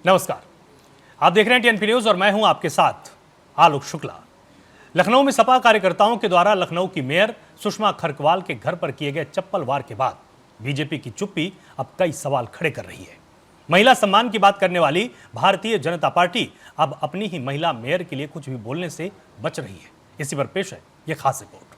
नमस्कार, आप देख रहे हैं टीएनपी न्यूज और मैं हूं आपके साथ आलोक शुक्ला। लखनऊ में सपा कार्यकर्ताओं के द्वारा लखनऊ की मेयर सुषमा खरकवाल के घर पर किए गए चप्पल वार के बाद बीजेपी की चुप्पी अब कई सवाल खड़े कर रही है। महिला सम्मान की बात करने वाली भारतीय जनता पार्टी अब अपनी ही महिला मेयर के लिए कुछ भी बोलने से बच रही है। इसी पर पेश है यह खास रिपोर्ट।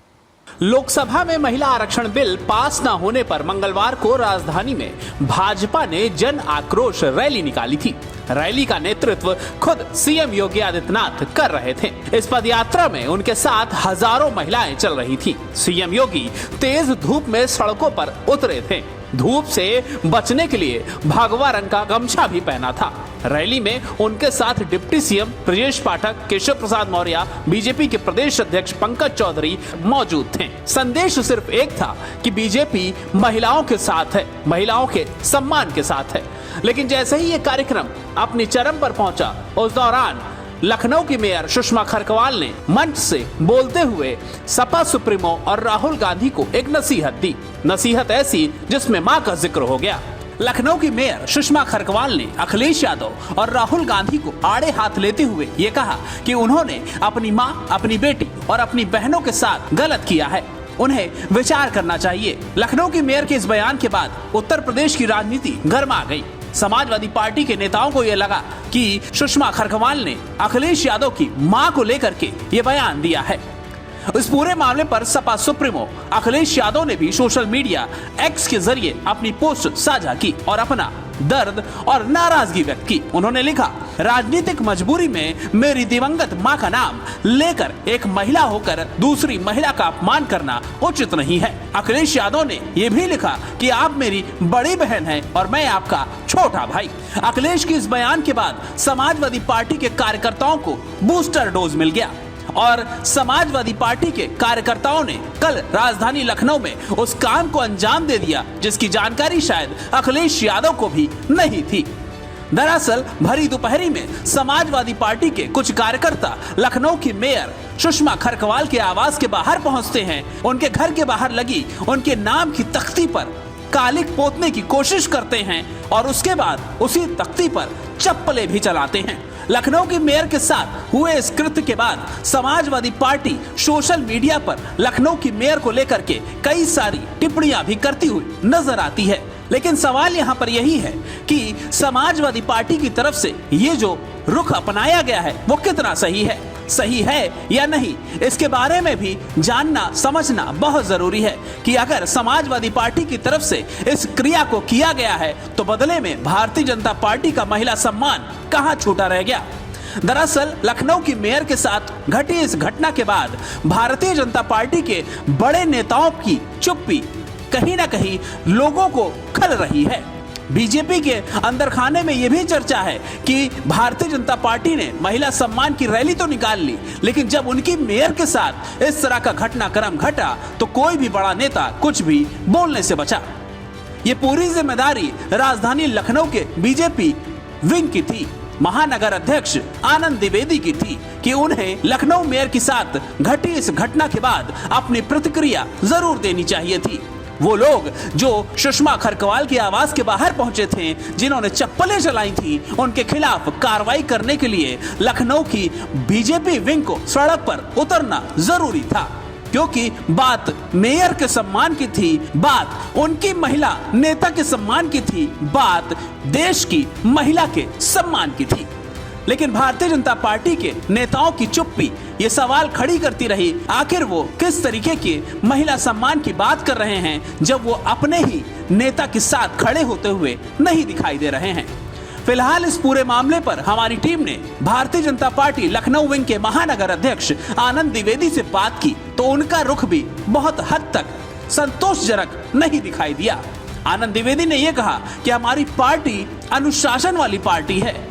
लोकसभा में महिला आरक्षण बिल पास न होने पर मंगलवार को राजधानी में भाजपा ने जन आक्रोश रैली निकाली थी। रैली का नेतृत्व खुद सीएम योगी आदित्यनाथ कर रहे थे। इस पदयात्रा में उनके साथ हजारों महिलाएं चल रही थी। सीएम योगी तेज धूप में सड़कों पर उतरे थे। धूप से बचने के लिए भगवा रंग का गमछा भी पहना था। रैली में उनके साथ deputy CM Brajesh Pathak, Keshav Prasad Maurya, BJP के प्रदेश अध्यक्ष पंकज चौधरी मौजूद थे। संदेश सिर्फ एक था कि बीजेपी महिलाओं के साथ है, महिलाओं के सम्मान के साथ है। लेकिन जैसे ही ये कार्यक्रम अपनी चरम पर पहुंचा, उस दौरान लखनऊ की मेयर सुषमा खरकवाल ने मंच से बोलते हुए सपा सुप्रीमो और राहुल गांधी को एक नसीहत दी। नसीहत ऐसी जिसमें मां का जिक्र हो गया। लखनऊ की मेयर सुषमा खरकवाल ने अखिलेश यादव और राहुल गांधी को आड़े हाथ लेते हुए ये कहा कि उन्होंने अपनी मां, अपनी बेटी और अपनी बहनों के साथ गलत किया है, उन्हें विचार करना चाहिए। लखनऊ की मेयर के इस बयान के बाद उत्तर प्रदेश की राजनीति गर्मा गई। समाजवादी पार्टी के नेताओं को यह लगा कि सुषमा खरकवाल ने अखिलेश यादव की मां को लेकर के ये बयान दिया है। इस पूरे मामले पर सपा सुप्रीमो अखिलेश यादव ने भी सोशल मीडिया एक्स के जरिए अपनी पोस्ट साझा की और अपना दर्द और नाराजगी व्यक्त की। उन्होंने लिखा, राजनीतिक मजबूरी में मेरी दिवंगत मां का नाम लेकर एक महिला होकर दूसरी महिला का अपमान करना उचित नहीं है। अखिलेश यादव ने यह भी लिखा कि आप मेरी बड़ी बहन हैं और मैं आपका छोटा भाई। अखिलेश के इस बयान के बाद समाजवादी पार्टी के कार्यकर्ताओं को बूस्टर डोज मिल गया और समाजवादी पार्टी के कार्यकर्ताओं ने कल राजधानी लखनऊ में उस काम को अंजाम दे दिया जिसकी जानकारी शायद अखिलेश यादव को भी नहीं थी। दरअसल भरी दोपहरी में समाजवादी पार्टी के कुछ कार्यकर्ता लखनऊ की मेयर सुषमा खरकवाल के आवास के बाहर पहुंचते हैं। उनके घर के बाहर लगी उनके नाम की तख्ती पर कालिक पोतने की कोशिश करते हैं और उसके बाद उसी तख्ती पर चप्पलें भी चलाते हैं। लखनऊ की मेयर के साथ हुए इस कृत्य के बाद समाजवादी पार्टी सोशल मीडिया पर लखनऊ की मेयर को लेकर के कई सारी टिप्पणियां भी करती हुई नजर आती है। लेकिन सवाल यहाँ पर यही है कि समाजवादी पार्टी की तरफ से ये जो रुख अपनाया गया है वो कितना सही है या नहीं, इसके बारे में भी जानना समझना बहुत जरूरी है कि अगर समाजवादी पार्टी की तरफ से इस क्रिया को किया गया है तो बदले में भारतीय जनता पार्टी का महिला सम्मान कहां छूटा रह गया। दरअसल लखनऊ की मेयर के साथ घटी इस घटना के बाद भारतीय जनता पार्टी के बड़े नेताओं की चुप्पी कहीं ना कहीं लोगों को खल रही है। बीजेपी के अंदर खाने में यह भी चर्चा है कि भारतीय जनता पार्टी ने महिला सम्मान की रैली तो निकाल ली, लेकिन जब उनकी मेयर के साथ इस तरह का घटनाक्रम घटा तो कोई भी बड़ा नेता कुछ भी बोलने से बचा। ये पूरी जिम्मेदारी राजधानी लखनऊ के बीजेपी विंग की थी। महानगर अध्यक्ष आनंद द्विवेदी की थी कि उन्हें लखनऊ मेयर के साथ घटी इस घटना के बाद अपनी प्रतिक्रिया जरूर देनी चाहिए थी। वो लोग जो सुषमा खरकवाल के आवास के बाहर पहुंचे थे, जिन्होंने चप्पलें चलाई थी, उनके खिलाफ कार्रवाई करने के लिए लखनऊ की बीजेपी विंग को सड़क पर उतरना जरूरी था, क्योंकि बात मेयर के सम्मान की थी, बात उनकी महिला नेता के सम्मान की थी, बात देश की महिला के सम्मान की थी। लेकिन भारतीय जनता पार्टी के नेताओं की चुप्पी ये सवाल खड़ी करती रही, आखिर वो किस तरीके के महिला सम्मान की बात कर रहे हैं जब वो अपने ही नेता के साथ खड़े होते हुए नहीं दिखाई दे रहे हैं। फिलहाल इस पूरे मामले पर हमारी टीम ने भारतीय जनता पार्टी लखनऊ विंग के महानगर अध्यक्ष आनंद द्विवेदी से बात की तो उनका रुख भी बहुत हद तक संतोषजनक नहीं दिखाई दिया। आनंद द्विवेदी ने यह कहा कि हमारी पार्टी अनुशासन वाली पार्टी है,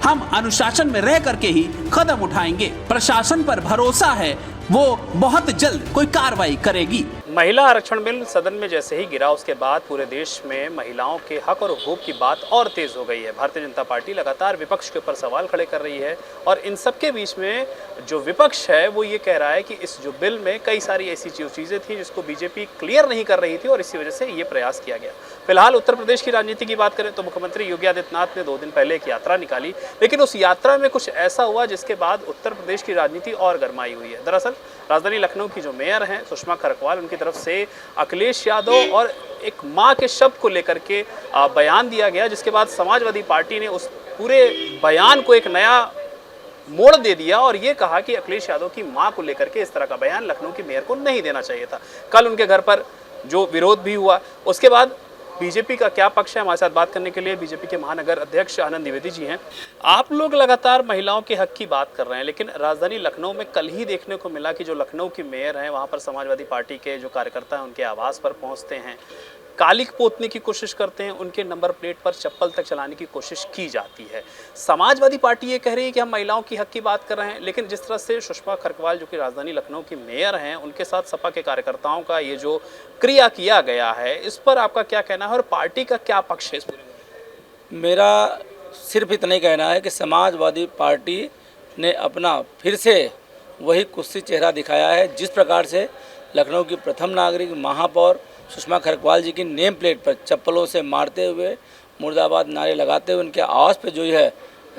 हम अनुशासन में रह करके ही कदम उठाएंगे, प्रशासन पर भरोसा है, वो बहुत जल्द कोई कार्रवाई करेगी। महिला आरक्षण बिल सदन में जैसे ही गिरा उसके बाद पूरे देश में महिलाओं के हक और हुकूक की बात और तेज हो गई है। भारतीय जनता पार्टी लगातार विपक्ष के ऊपर सवाल खड़े कर रही है और इन सब के बीच में जो विपक्ष है वो ये कह रहा है कि इस जो बिल में कई सारी ऐसी चीज़ें थी जिसको बीजेपी क्लियर नहीं कर रही थी और इसी वजह से ये प्रयास किया गया। फिलहाल उत्तर प्रदेश की राजनीति की बात करें तो मुख्यमंत्री योगी आदित्यनाथ ने 2 दिन पहले एक यात्रा निकाली, लेकिन उस यात्रा में कुछ ऐसा हुआ जिसके बाद उत्तर प्रदेश की राजनीति और गरमाई हुई है। दरअसल राजधानी लखनऊ की जो मेयर हैं सुषमा खरकवाल, उनकी तरफ से अखिलेश यादव और एक मां के शब्द को लेकर के बयान दिया गया, जिसके बाद समाजवादी पार्टी ने उस पूरे बयान को एक नया मोड़ दे दिया और ये कहा कि अखिलेश यादव की मां को लेकर के इस तरह का बयान लखनऊ की मेयर को नहीं देना चाहिए था। कल उनके घर पर जो विरोध भी हुआ, उसके बाद बीजेपी का क्या पक्ष है, हमारे साथ बात करने के लिए बीजेपी के महानगर अध्यक्ष आनंद द्विवेदी जी हैं। आप लोग लगातार महिलाओं के हक की बात कर रहे हैं, लेकिन राजधानी लखनऊ में कल ही देखने को मिला कि जो लखनऊ की मेयर हैं वहां पर समाजवादी पार्टी के जो कार्यकर्ता हैं उनके आवास पर पहुंचते हैं, कालिक पोतने की कोशिश करते हैं, उनके नंबर प्लेट पर चप्पल तक चलाने की कोशिश की जाती है। समाजवादी पार्टी ये कह रही है कि हम महिलाओं की हक की बात कर रहे हैं, लेकिन जिस तरह से सुषमा खरकवाल जो कि राजधानी लखनऊ की मेयर हैं, उनके साथ सपा के कार्यकर्ताओं का ये जो क्रिया किया गया है, इस पर आपका क्या कहना है और पार्टी का क्या पक्ष है इस पूरे में? मेरा सिर्फ इतना ही कहना है कि समाजवादी पार्टी ने अपना फिर से वही कुत्सित चेहरा दिखाया है। जिस प्रकार से लखनऊ की प्रथम नागरिक महापौर सुषमा खरकवाल जी की नेम प्लेट पर चप्पलों से मारते हुए, मुर्दाबाद नारे लगाते हुए उनके आवाज़ पर जो है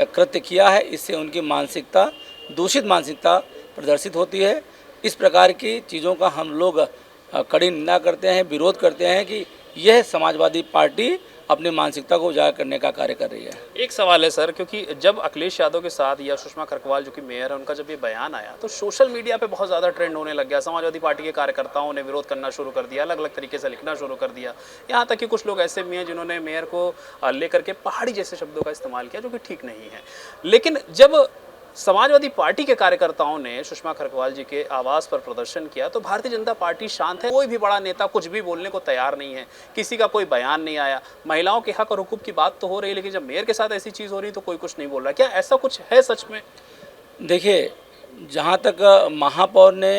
कृत्य किया है, इससे उनकी मानसिकता, दूषित मानसिकता प्रदर्शित होती है। इस प्रकार की चीज़ों का हम लोग कड़ी निंदा करते हैं, विरोध करते हैं कि यह समाजवादी पार्टी अपनी मानसिकता को उजागर करने का कार्य कर रही है। एक सवाल है सर, क्योंकि जब अखिलेश यादव के साथ या सुषमा खरकवाल जो कि मेयर है उनका जब ये बयान आया तो सोशल मीडिया पे बहुत ज़्यादा ट्रेंड होने लग गया। समाजवादी पार्टी के कार्यकर्ताओं ने विरोध करना शुरू कर दिया, अलग अलग तरीके से लिखना शुरू कर दिया। यहाँ तक कि कुछ लोग ऐसे भी हैं जिन्होंने मेयर को लेकर के पहाड़ी जैसे शब्दों का इस्तेमाल किया, जो कि ठीक नहीं है। लेकिन जब समाजवादी पार्टी के कार्यकर्ताओं ने सुषमा खरकवाल जी के आवास पर प्रदर्शन किया तो भारतीय जनता पार्टी शांत है। कोई भी बड़ा नेता कुछ भी बोलने को तैयार नहीं है, किसी का कोई बयान नहीं आया। महिलाओं के हक और हुकूक की बात तो हो रही है, लेकिन जब मेयर के साथ ऐसी चीज़ हो रही है तो कोई कुछ नहीं बोल रहा। क्या ऐसा कुछ है सच में? देखिए, जहाँ तक महापौर ने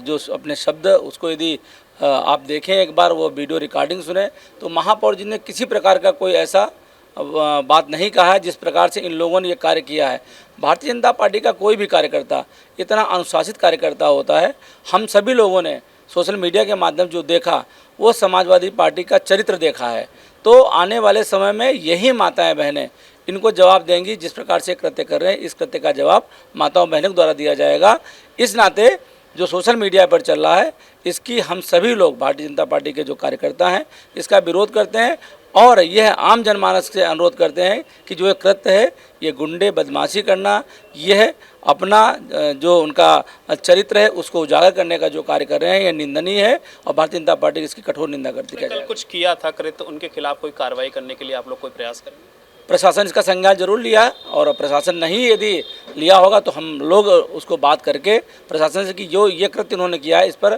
जो अपने शब्द, उसको यदि आप देखें एक बार वो वीडियो रिकॉर्डिंग सुने, तो महापौर जी ने किसी प्रकार का कोई ऐसा बात नहीं कहा है जिस प्रकार से इन लोगों ने ये कार्य किया है। भारतीय जनता पार्टी का कोई भी कार्यकर्ता इतना अनुशासित कार्यकर्ता होता है। हम सभी लोगों ने सोशल मीडिया के माध्यम जो देखा वो समाजवादी पार्टी का चरित्र देखा है। तो आने वाले समय में यही माताएं बहनें इनको जवाब देंगी। जिस प्रकार से कृत्य कर रहे हैं, इस कृत्य का जवाब माताओं बहनों के द्वारा दिया जाएगा। इस नाते जो सोशल मीडिया पर चल रहा है, इसकी हम सभी लोग भारतीय जनता पार्टी के जो कार्यकर्ता हैं इसका विरोध करते हैं और यह आम जनमानस से अनुरोध करते हैं कि जो ये कृत्य है, ये गुंडे बदमाशी करना, यह अपना जो उनका चरित्र है उसको उजागर करने का जो कार्य कर रहे हैं, यह निंदनीय है और भारतीय जनता पार्टी इसकी कठोर निंदा करती है। कल कुछ किया था कृत्य, उनके खिलाफ कोई कार्रवाई करने के लिए आप लोग कोई प्रयास करेंगे? प्रशासन इसका संज्ञान जरूर लिया और प्रशासन नहीं यदि लिया होगा तो हम लोग उसको बात करके प्रशासन से कि जो ये कृत्य उन्होंने किया है इस पर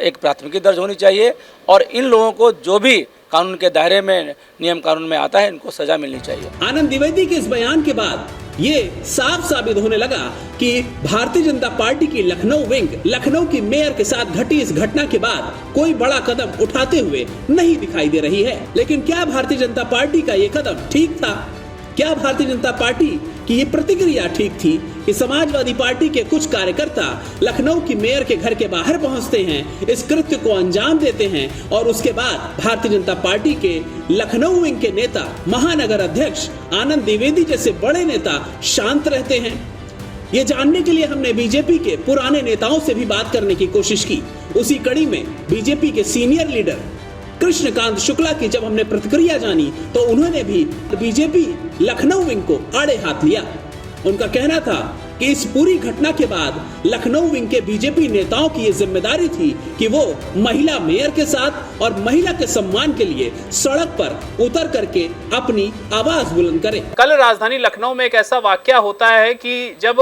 एक प्राथमिकी दर्ज होनी चाहिए और इन लोगों को जो भी कानून के दायरे में, नियम कानून में आता है, इनको सजा मिलनी चाहिए। आनंद द्विवेदी के इस बयान के बाद ये साफ साबित होने लगा कि भारतीय जनता पार्टी की लखनऊ विंग लखनऊ की मेयर के साथ घटी इस घटना के बाद कोई बड़ा कदम उठाते हुए नहीं दिखाई दे रही है। लेकिन क्या भारतीय जनता पार्टी का ये कदम ठीक था? क्या भारतीय जनता पार्टी की ये प्रतिक्रिया ठीक थी कि समाजवादी पार्टी के कुछ कार्यकर्ता लखनऊ की मेयर के घर के बाहर पहुंचते हैं, इस कृत्य को अंजाम देते हैं और उसके बाद भारतीय जनता पार्टी के लखनऊ विंग के नेता, महानगर अध्यक्ष आनंद द्विवेदी जैसे बड़े नेता शांत रहते हैं? ये जानने के लिए हमने बीजेपी के पुराने नेताओं से भी बात करने की कोशिश की। उसी कड़ी में बीजेपी के सीनियर लीडर कृष्णकांत शुक्ला की जब हमने प्रतिक्रिया जानी तो उन्होंने भी बीजेपी लखनऊ विंग को आड़े हाथ लिया। उनका कहना था कि इस पूरी घटना के बाद लखनऊ विंग के बीजेपी नेताओं की ये जिम्मेदारी थी कि वो महिला मेयर के साथ और महिला के सम्मान के लिए सड़क पर उतर करके अपनी आवाज बुलंद करें। कल राजधानी लखनऊ में एक ऐसा वाकया होता है कि जब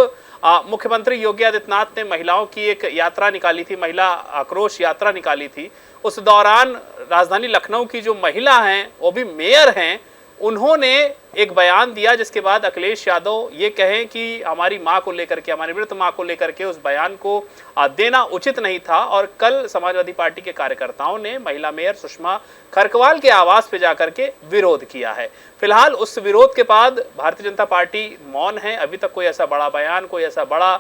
मुख्यमंत्री योगी आदित्यनाथ ने महिलाओं की एक यात्रा निकाली थी, महिला आक्रोश यात्रा निकाली थी। उस दौरान राजधानी लखनऊ की जो महिला हैं, वो भी मेयर हैं, उन्होंने एक बयान दिया जिसके बाद अखिलेश यादव ये कहें कि हमारी मां को लेकर के, हमारी मृत मां को लेकर के उस बयान को देना उचित नहीं था। और कल समाजवादी पार्टी के कार्यकर्ताओं ने महिला मेयर सुषमा खरकवाल के आवास पे जाकर के विरोध किया है। फिलहाल उस विरोध के बाद भारतीय जनता पार्टी मौन है। अभी तक कोई ऐसा बड़ा बयान, कोई ऐसा बड़ा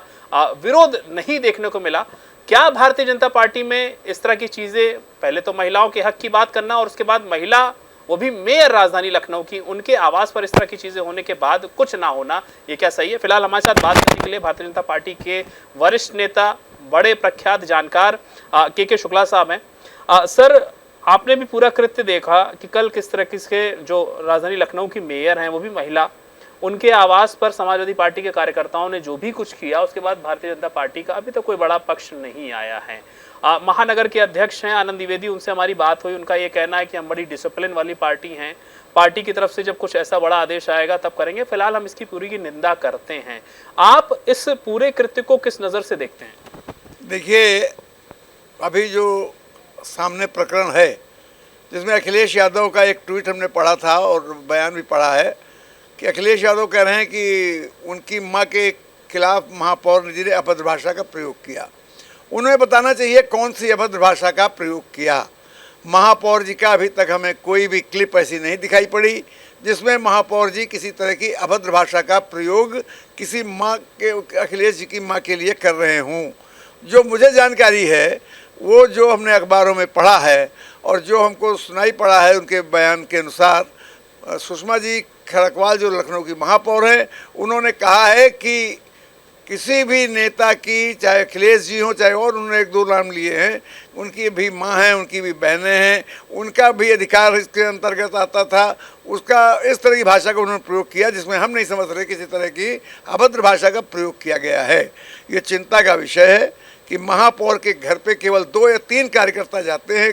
विरोध नहीं देखने को मिला। क्या भारतीय जनता पार्टी में इस तरह की चीजें, पहले तो महिलाओं के हक की बात करना और उसके बाद महिला वो भी मेयर राजधानी लखनऊ की, उनके आवास पर इस तरह की चीजें होने के बाद कुछ ना होना, ये क्या सही है? फिलहाल हमारे साथ बात करने के लिए भारतीय जनता पार्टी के वरिष्ठ नेता, बड़े प्रख्यात जानकार के शुक्ला साहब हैं। सर, आपने भी पूरा कृत्य देखा कि कल किस तरह के जो राजधानी लखनऊ की मेयर हैं, वो भी महिला, उनके आवास पर समाजवादी पार्टी के कार्यकर्ताओं ने जो भी कुछ किया, उसके बाद भारतीय जनता पार्टी का अभी तक कोई बड़ा पक्ष नहीं आया है। महानगर के अध्यक्ष हैं आनंद द्विवेदी, उनसे हमारी बात हुई, उनका ये कहना है कि हम बड़ी डिसिप्लिन वाली पार्टी हैं, पार्टी की तरफ से जब कुछ ऐसा बड़ा आदेश आएगा तब करेंगे, फिलहाल हम इसकी पूरी की निंदा करते हैं। आप इस पूरे कृत्य को किस नज़र से देखते हैं? देखिए, अभी जो सामने प्रकरण है जिसमें अखिलेश यादव का एक ट्वीट हमने पढ़ा था और बयान भी पढ़ा है कि अखिलेश यादव कह रहे हैं कि उनकी मां के खिलाफ महापौर जी ने अभद्र भाषा का प्रयोग किया। उन्हें बताना चाहिए कौन सी अभद्र भाषा का प्रयोग किया। महापौर जी का अभी तक हमें कोई भी क्लिप ऐसी नहीं दिखाई पड़ी जिसमें महापौर जी किसी तरह की अभद्र भाषा का प्रयोग किसी माँ के, अखिलेश जी की माँ के लिए कर रहे हों। जो मुझे जानकारी है, वो जो हमने अखबारों में पढ़ा है और जो हमको सुनाई पड़ा है उनके बयान के अनुसार, सुषमा जी खड़कवाल जो लखनऊ की महापौर हैं, उन्होंने कहा है कि किसी भी नेता की, चाहे अखिलेश जी हों चाहे और उन्होंने एक दो नाम लिए हैं, उनकी भी माँ हैं, उनकी भी बहनें हैं, उनका भी अधिकार इसके अंतर्गत आता था। उसका इस तरह की भाषा का उन्होंने प्रयोग किया जिसमें हम नहीं समझ रहे किसी तरह की अभद्र भाषा का प्रयोग किया गया है। ये चिंता का विषय है कि महापौर के घर पे केवल 2 या 3 कार्यकर्ता जाते हैं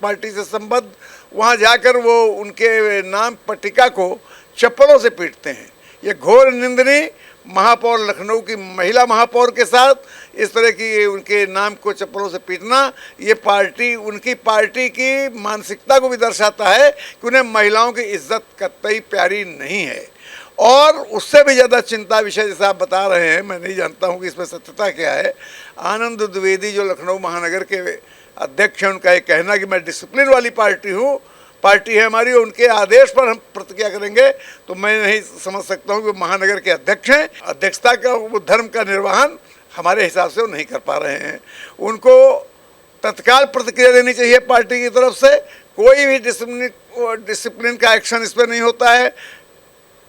पार्टी से संबद्ध, वहाँ जाकर वो उनके नाम पट्टिका को चप्पलों से पीटते हैं। ये घोर निंदनीय, महापौर लखनऊ की महिला महापौर के साथ इस तरह की उनके नाम को चप्पलों से पीटना, ये पार्टी, उनकी पार्टी की मानसिकता को भी दर्शाता है कि उन्हें महिलाओं की इज्जत कतई प्यारी नहीं है। और उससे भी ज़्यादा चिंता विषय जैसा आप बता रहे हैं, मैं नहीं जानता हूँ कि इसमें सत्यता क्या है। आनंद द्विवेदी जो लखनऊ महानगर के अध्यक्ष हैं, उनका ये कहना कि मैं डिसिप्लिन वाली पार्टी है हमारी, उनके आदेश पर हम प्रतिक्रिया करेंगे, तो मैं नहीं समझ सकता हूँ कि वो महानगर के अध्यक्ष हैं। अध्यक्षता का, वो धर्म का निर्वहन हमारे हिसाब से वो नहीं कर पा रहे हैं। उनको तत्काल प्रतिक्रिया देनी चाहिए पार्टी की तरफ से। कोई भी डिसिप्लिन का एक्शन इस पर नहीं होता है।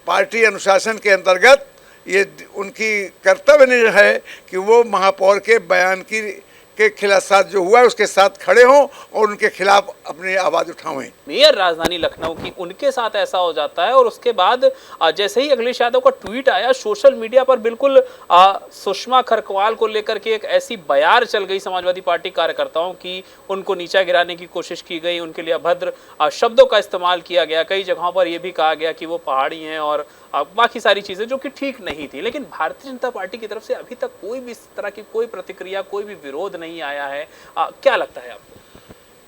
पार्टी अनुशासन के अंतर्गत ये उनकी कर्तव्य नहीं है कि वो महापौर के बयान के खिलाफ साथ जो हुआ है उसके साथ खड़े हों और उनके खिलाफ अपनी आवाज़ उठाएं। मेयर राजधानी लखनऊ की, उनके साथ ऐसा हो जाता है और उसके बाद जैसे ही अखिलेश यादव का ट्वीट आया, सोशल मीडिया पर बिल्कुल सुषमा खरकवाल को लेकर के एक ऐसी बयार चल गई समाजवादी पार्टी कार्यकर्ताओं की, उनको नीचा गिराने की कोशिश की गई, उनके लिए अभद्र शब्दों का इस्तेमाल किया गया। कई जगहों पर यह भी कहा गया कि वो पहाड़ी हैं और बाकी सारी चीज़ें जो कि ठीक नहीं थी। लेकिन भारतीय जनता पार्टी की तरफ से अभी तक कोई भी इस तरह की कोई प्रतिक्रिया, कोई भी विरोध नहीं आया है। क्या लगता है आपको?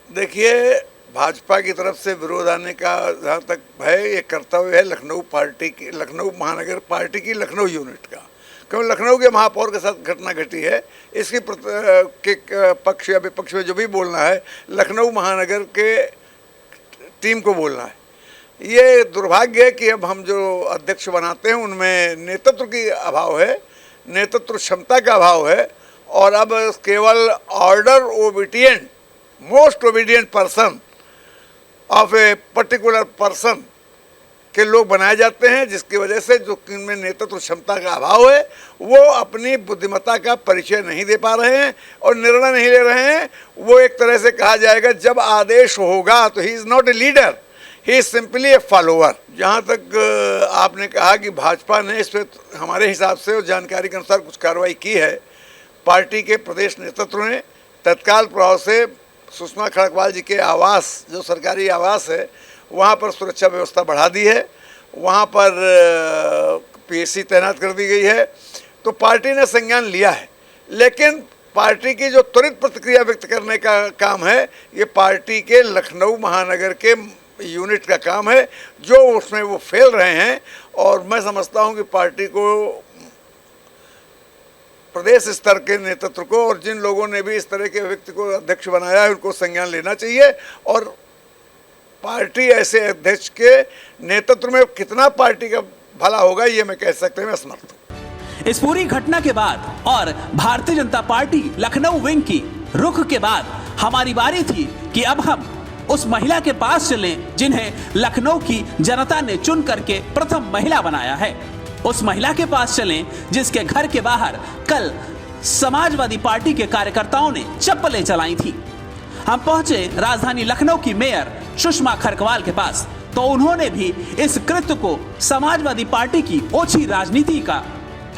देखिए, भाजपा की तरफ से विरोध आने का जहाँ तक है, ये कर्तव्य है लखनऊ पार्टी की, लखनऊ महानगर पार्टी की लखनऊ यूनिट का। क्योंकि लखनऊ के महापौर के साथ घटना घटी है, इसकी के पक्ष या विपक्ष में जो भी बोलना है, लखनऊ महानगर के टीम को बोलना है। ये दुर्भाग्य है कि अब हम जो अध्यक्ष बनाते हैं उनमें नेतृत्व की अभाव है, नेतृत्व क्षमता का अभाव है, और अब केवल order obedient, most obedient person of a particular person के लोग बनाए जाते हैं, जिसकी वजह से जो इनमें नेतृत्व क्षमता का अभाव है वो अपनी बुद्धिमत्ता का परिचय नहीं दे पा रहे हैं और निर्णय नहीं ले रहे हैं। वो एक तरह से कहा जाएगा जब आदेश होगा तो he is not a leader, he is simply A follower. जहाँ तक आपने कहा कि भाजपा ने इस पर हमारे हिसाब से और जानकारी के अनुसार कुछ कार्रवाई की है, पार्टी के प्रदेश नेतृत्व ने तत्काल प्रभाव से सुषमा खड़कवाल जी के आवास, जो सरकारी आवास है, वहाँ पर सुरक्षा व्यवस्था बढ़ा दी है, वहाँ पर पीएससी तैनात कर दी गई है। तो पार्टी ने संज्ञान लिया है, लेकिन पार्टी की जो त्वरित प्रतिक्रिया व्यक्त करने का काम है, ये पार्टी के लखनऊ महानगर के यूनिट का काम है, जो उसमें वो फेल रहे हैं। और मैं समझता हूँ कि पार्टी को, प्रदेश स्तर के नेतृत्व को और जिन लोगों ने भी इस तरह के व्यक्ति को अध्यक्ष बनाया है, उनको संज्ञान लेना चाहिए। और पार्टी ऐसे अध्यक्ष के नेतृत्व में कितना पार्टी का भला होगा, ये मैं कह सकते हैं, मैं असमर्थ हूँ। इस पूरी घटना के बाद और भारतीय जनता पार्टी लखनऊ विंग की रुख के बाद हमारी बारी थी कि अब हम उस महिला के पास चलें जिन्हें लखनऊ की जनता ने चुन करके प्रथम महिला बनाया है। उस महिला के पास चलें जिसके घर के बाहर कल समाजवादी पार्टी के कार्यकर्ताओं ने चप्पलें चलाई थी। हम पहुंचे राजधानी लखनऊ की मेयर सुषमा खरकवाल के पास, तो उन्होंने भी इस कृत्य को समाजवादी पार्टी की ओछी राजनीति का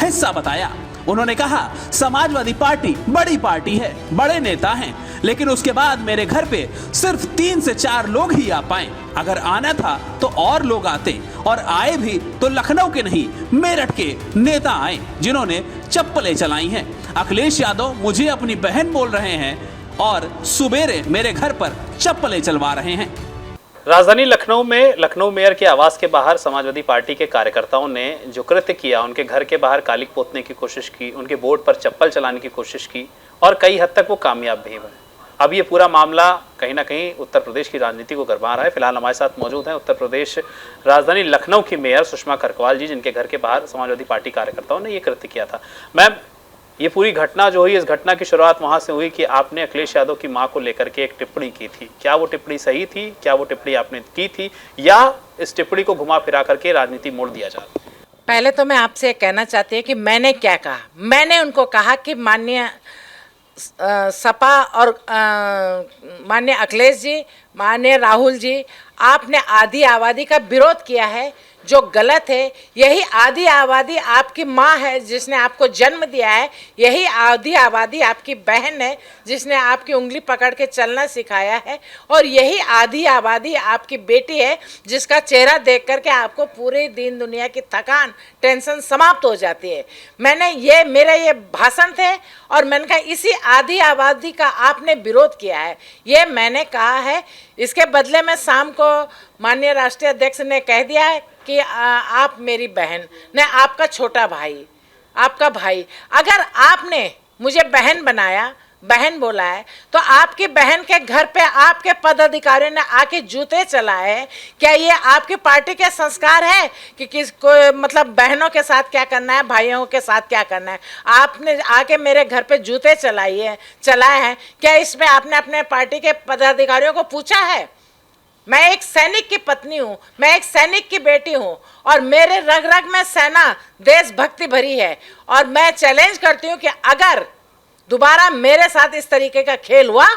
हिस्सा बताया। उन्होंने कहा, समाजवादी पार्टी बड़ी पार्टी है, बड़े नेता हैं, लेकिन उसके बाद मेरे घर पे सिर्फ 3 से 4 लोग ही आ पाए। अगर आना था तो और लोग आते, और आए भी तो लखनऊ के नहीं मेरठ के नेता आए जिन्होंने चप्पलें चलाई हैं। अखिलेश यादव मुझे अपनी बहन बोल रहे हैं और सुबेरे मेरे घर पर चप्पलें चलवा रहे हैं। राजधानी लखनऊ में लखनऊ मेयर के आवास के बाहर समाजवादी पार्टी के कार्यकर्ताओं ने जो कृत्य किया, उनके घर के बाहर कालिक पोतने की कोशिश की, उनके बोर्ड पर चप्पल चलाने की कोशिश की, और कई हद तक वो कामयाब भी हुए। अब ये पूरा मामला कहीं ना कहीं उत्तर प्रदेश की राजनीति को गरमा रहा है। फिलहाल हमारे साथ मौजूद हैं उत्तर प्रदेश राजधानी लखनऊ की मेयर सुषमा खरकवाल जी, जिनके घर के बाहर समाजवादी पार्टी कार्यकर्ताओं ने ये कृत्य किया था। मैम, ये पूरी घटना जो हुई, इस घटना की शुरुआत वहां से हुई कि आपने अखिलेश यादव की मां को लेकर के एक टिप्पणी की थी। क्या वो टिप्पणी सही थी? क्या वो टिप्पणी आपने की थी, या इस टिप्पणी को घुमा फिरा करके राजनीति मोड़ दिया जा रहा है? पहले तो मैं आपसे कहना चाहती हूँ कि मैंने क्या कहा। मैंने उनको कहा कि माननीय सपा और माननीय अखिलेश जी, माननीय राहुल जी, आपने आधी आबादी का विरोध किया है जो गलत है। यही आधी आबादी आपकी माँ है जिसने आपको जन्म दिया है, यही आधी आबादी आपकी बहन है जिसने आपकी उंगली पकड़ के चलना सिखाया है, और यही आधी आबादी आपकी बेटी है जिसका चेहरा देख करके आपको पूरे दिन दुनिया की थकान, टेंशन समाप्त हो जाती है। मेरे ये भाषण थे और मैंने कहा इसी आधी आबादी का आपने विरोध किया है, ये मैंने कहा है। इसके बदले में शाम को माननीय राष्ट्रीय अध्यक्ष ने कह दिया है कि आप मेरी बहन ने, आपका छोटा भाई, आपका भाई। अगर आपने मुझे बहन बनाया, बहन बोला है, तो आपकी बहन के घर पे आपके पदाधिकारियों ने आके जूते चलाए। क्या ये आपकी पार्टी के संस्कार है कि किसको मतलब बहनों के साथ क्या करना है, भाइयों के साथ क्या करना है? आपने आके मेरे घर पे जूते चलाए हैं। क्या इसमें आपने अपने पार्टी के पदाधिकारियों को पूछा है? मैं एक सैनिक की पत्नी हूँ, मैं एक सैनिक की बेटी हूँ, और मेरे रग रग में सेना देशभक्ति भरी है। और मैं चैलेंज करती हूँ कि अगर दोबारा मेरे साथ इस तरीके का खेल हुआ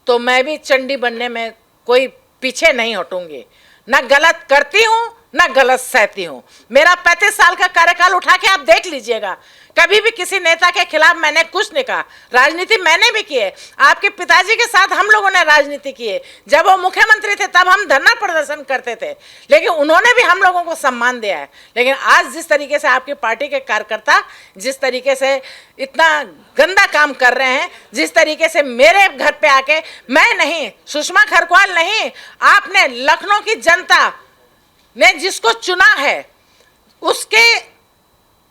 तो मैं भी चंडी बनने में कोई पीछे नहीं हटूंगी। ना गलत करती हूँ, ना गलत सहती हूँ। मेरा 35 साल का कार्यकाल उठा के आप देख लीजिएगा, कभी भी किसी नेता के खिलाफ मैंने कुछ नहीं कहा। राजनीति मैंने भी की है, आपके पिताजी के साथ हम लोगों ने राजनीति की है। जब वो मुख्यमंत्री थे तब हम धरना प्रदर्शन करते थे, लेकिन उन्होंने भी हम लोगों को सम्मान दिया है। लेकिन आज जिस तरीके से आपकी पार्टी के कार्यकर्ता जिस तरीके से इतना गंदा काम कर रहे हैं, जिस तरीके से मेरे घर पे आके, मैं नहीं, सुषमा खरकवाल नहीं, आपने लखनऊ की जनता ने जिसको चुना है उसके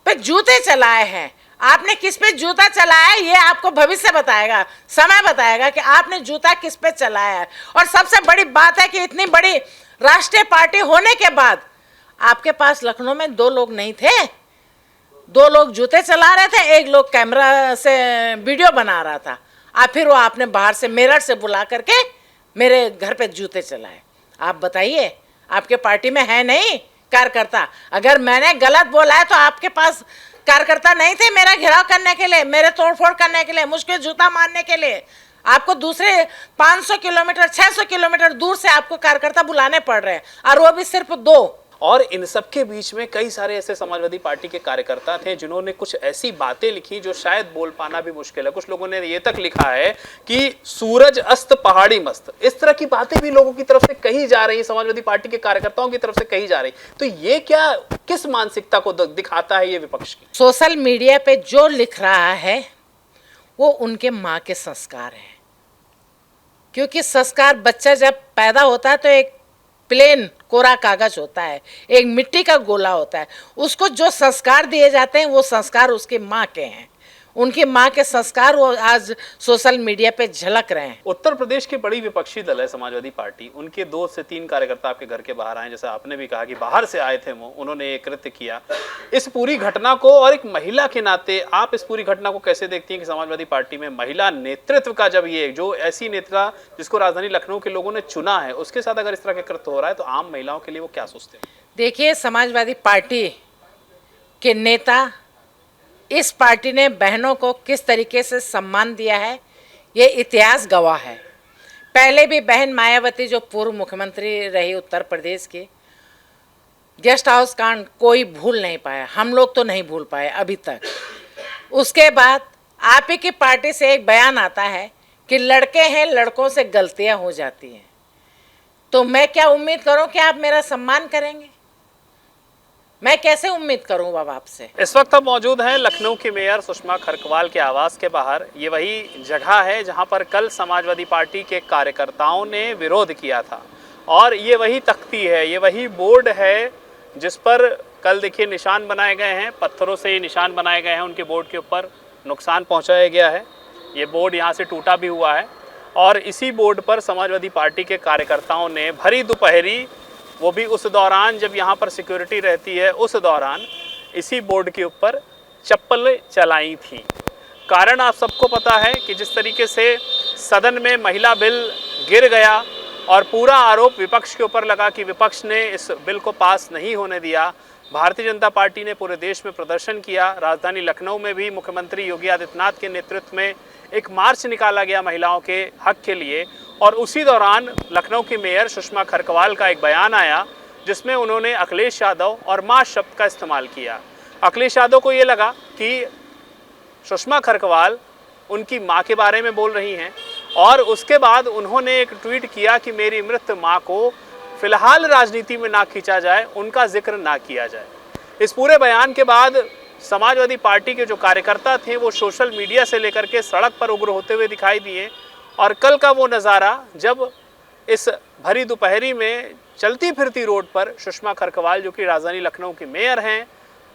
पे जूते चलाए हैं। आपने किस पे जूता चलाया है ये आपको भविष्य बताएगा, समय बताएगा कि आपने जूता किस पे चलाया है। और सबसे बड़ी बात है कि इतनी बड़ी राष्ट्रीय पार्टी होने के बाद आपके पास लखनऊ में 2 लोग नहीं थे, 2 लोग जूते चला रहे थे, 1 लोग कैमरा से वीडियो बना रहा था। फिर वो आपने बाहर से मेरठ से बुला करके मेरे घर पे जूते चलाए। आप बताइए, आपके पार्टी में है नहीं कार्यकर्ता? अगर मैंने गलत बोला है तो आपके पास कार्यकर्ता नहीं थे मेरा घेराव करने के लिए, मेरे तोड़फोड़ करने के लिए, मुझको जूता मारने के लिए। आपको दूसरे 500 किलोमीटर 600 किलोमीटर दूर से आपको कार्यकर्ता बुलाने पड़ रहे हैं, और वो भी सिर्फ 2। और इन सब के बीच में कई सारे ऐसे समाजवादी पार्टी के कार्यकर्ता थे जिन्होंने कुछ ऐसी बातें लिखी जो शायद बोल पाना भी मुश्किल है। कुछ लोगों ने ये तक लिखा है कि सूरज अस्त पहाड़ी मस्त। इस तरह की बातें भी लोगों की तरफ से कही जा रही, समाजवादी पार्टी के कार्यकर्ताओं की तरफ से कही जा रही। तो ये क्या, किस मानसिकता को दिखाता है ये विपक्ष की? सोशल मीडिया पे जो लिख रहा है वो उनके माँ के संस्कार हैं। क्योंकि संस्कार, बच्चा जब पैदा होता है तो एक प्लेन कोरा कागज होता है, एक मिट्टी का गोला होता है, उसको जो संस्कार दिए जाते हैं वो संस्कार उसकी माँ के हैं। उनकी माँ के संस्कार वो आज सोशल मीडिया पे झलक रहे हैं। उत्तर प्रदेश की बड़ी विपक्षी दल है समाजवादी पार्टी, उनके 2 से 3 कार्यकर्ता आपके घर के बाहर आए, जैसे आपने भी कहा कि बाहर से आए थे वो, उन्होंने ये कृत्य किया। इस पूरी घटना को और एक महिला के नाते आप इस पूरी घटना को कैसे देखती हैं कि समाजवादी पार्टी में महिला नेतृत्व का, जब ये जो ऐसी नेता जिसको राजधानी लखनऊ के लोगों ने चुना है उसके साथ अगर इस तरह का कृत्य हो रहा है तो आम महिलाओं के लिए वो क्या सोचते हैं? देखिए, समाजवादी पार्टी के नेता, इस पार्टी ने बहनों को किस तरीके से सम्मान दिया है ये इतिहास गवाह है। पहले भी बहन मायावती जो पूर्व मुख्यमंत्री रही उत्तर प्रदेश की, गेस्ट हाउस कांड कोई भूल नहीं पाया, हम लोग तो नहीं भूल पाए अभी तक। उसके बाद आप ही की पार्टी से एक बयान आता है कि लड़के हैं, लड़कों से गलतियां हो जाती हैं, तो मैं क्या उम्मीद करूं कि आप मेरा सम्मान करेंगे? मैं कैसे उम्मीद करूं बाबा आपसे? इस वक्त हम मौजूद हैं लखनऊ की मेयर सुषमा खरकवाल के आवास के बाहर। ये वही जगह है जहां पर कल समाजवादी पार्टी के कार्यकर्ताओं ने विरोध किया था, और ये वही तख्ती है, ये वही बोर्ड है जिस पर कल देखिए निशान बनाए गए हैं, पत्थरों से ये निशान बनाए गए हैं, उनके बोर्ड के ऊपर नुकसान पहुँचाया गया है। ये बोर्ड यहाँ से टूटा भी हुआ है, और इसी बोर्ड पर समाजवादी पार्टी के कार्यकर्ताओं ने भरी दोपहरी, वो भी उस दौरान जब यहाँ पर सिक्योरिटी रहती है, उस दौरान इसी बोर्ड के ऊपर चप्पलें चलाई थी। कारण आप सबको पता है कि जिस तरीके से सदन में महिला बिल गिर गया और पूरा आरोप विपक्ष के ऊपर लगा कि विपक्ष ने इस बिल को पास नहीं होने दिया। भारतीय जनता पार्टी ने पूरे देश में प्रदर्शन किया। राजधानी लखनऊ में भी मुख्यमंत्री योगी आदित्यनाथ के नेतृत्व में एक मार्च निकाला गया महिलाओं के हक के लिए, और उसी दौरान लखनऊ की मेयर सुषमा खरकवाल का एक बयान आया जिसमें उन्होंने अखिलेश यादव और मां शब्द का इस्तेमाल किया। अखिलेश यादव को ये लगा कि सुषमा खरकवाल उनकी मां के बारे में बोल रही हैं, और उसके बाद उन्होंने एक ट्वीट किया कि मेरी मृत मां को फिलहाल राजनीति में ना खींचा जाए, उनका जिक्र ना किया जाए। इस पूरे बयान के बाद समाजवादी पार्टी के जो कार्यकर्ता थे वो सोशल मीडिया से लेकर के सड़क पर उग्र होते हुए दिखाई दिए, और कल का वो नज़ारा जब इस भरी दोपहरी में चलती फिरती रोड पर सुषमा खरकवाल, जो कि राजधानी लखनऊ की मेयर हैं,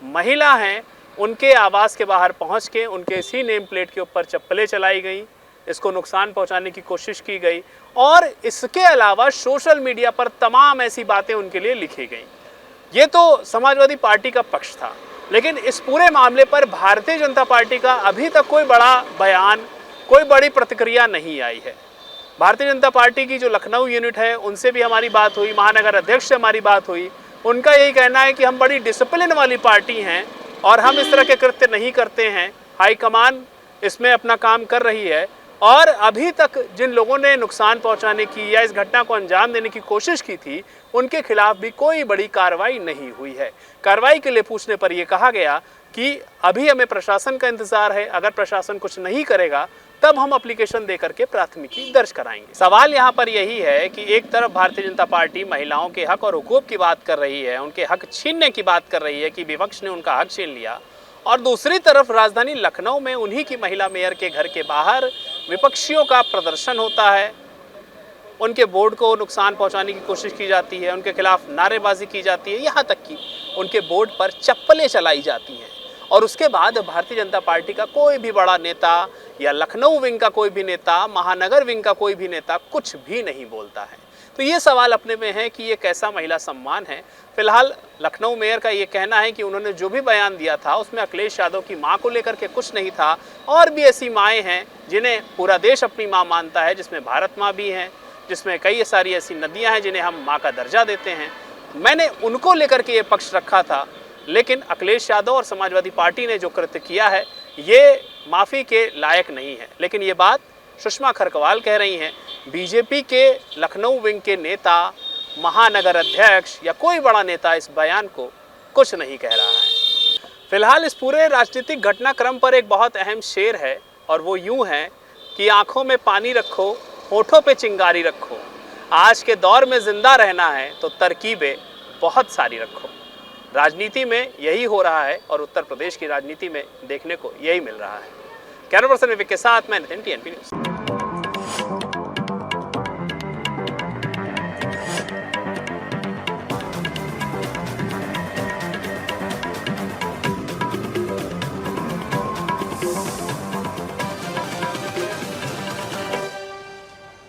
महिला हैं, उनके आवास के बाहर पहुंच के उनके इसी नेम प्लेट के ऊपर चप्पलें चलाई गई, इसको नुकसान पहुंचाने की कोशिश की गई, और इसके अलावा सोशल मीडिया पर तमाम ऐसी बातें उनके लिए लिखी गई। ये तो समाजवादी पार्टी का पक्ष था, लेकिन इस पूरे मामले पर भारतीय जनता पार्टी का अभी तक कोई बड़ा बयान, कोई बड़ी प्रतिक्रिया नहीं आई है। भारतीय जनता पार्टी की जो लखनऊ यूनिट है उनसे भी हमारी बात हुई, महानगर अध्यक्ष से हमारी बात हुई। उनका यही कहना है कि हम बड़ी डिसिप्लिन वाली पार्टी हैं और हम इस तरह के कृत्य नहीं करते हैं। हाईकमान इसमें अपना काम कर रही है, और अभी तक जिन लोगों ने नुकसान पहुंचाने की या इस घटना को अंजाम देने की कोशिश की थी, उनके खिलाफ भी कोई बड़ी कार्रवाई नहीं हुई है। कार्रवाई के लिए पूछने पर यह कहा गया कि अभी हमें प्रशासन का इंतजार है, अगर प्रशासन कुछ नहीं करेगा तब हम एप्लीकेशन देकर के प्राथमिकी दर्ज कराएंगे। सवाल यहाँ पर यही है कि एक तरफ भारतीय जनता पार्टी महिलाओं के हक और हुकूक की बात कर रही है, उनके हक छीनने की बात कर रही है कि विपक्ष ने उनका हक छीन लिया, और दूसरी तरफ राजधानी लखनऊ में उन्हीं की महिला मेयर के घर के बाहर विपक्षियों का प्रदर्शन होता है, उनके बोर्ड को नुकसान पहुंचाने की कोशिश की जाती है, उनके खिलाफ नारेबाजी की जाती है, यहाँ तक कि उनके बोर्ड पर चप्पलें चलाई जाती हैं, और उसके बाद भारतीय जनता पार्टी का कोई भी बड़ा नेता या लखनऊ विंग का कोई भी नेता, महानगर विंग का कोई भी नेता कुछ भी नहीं बोलता है। तो ये सवाल अपने में है कि ये कैसा महिला सम्मान है। फिलहाल लखनऊ मेयर का ये कहना है कि उन्होंने जो भी बयान दिया था उसमें अखिलेश यादव की मां को लेकर के कुछ नहीं था, और भी ऐसी माएँ हैं जिन्हें पूरा देश अपनी माँ मानता है, जिसमें भारत माँ भी हैं, जिसमें कई सारी ऐसी नदियाँ हैं जिन्हें हम माँ का दर्जा देते हैं। मैंने उनको लेकर के ये पक्ष रखा था, लेकिन अखिलेश यादव और समाजवादी पार्टी ने जो कृत्य किया है ये माफ़ी के लायक नहीं है। लेकिन ये बात सुषमा खरकवाल कह रही हैं, बीजेपी के लखनऊ विंग के नेता, महानगर अध्यक्ष या कोई बड़ा नेता इस बयान को कुछ नहीं कह रहा है। फिलहाल इस पूरे राजनीतिक घटनाक्रम पर एक बहुत अहम शेर है, और वो यूँ है कि आँखों में पानी रखो, होठों पे चिंगारी रखो, आज के दौर में जिंदा रहना है तो तरकीबें बहुत सारी रखो। राजनीति में यही हो रहा है, और उत्तर प्रदेश की राजनीति में देखने को यही मिल रहा है। कैमरा पर्सन विवेक के साथ मैं नितिन, TNP न्यूज़।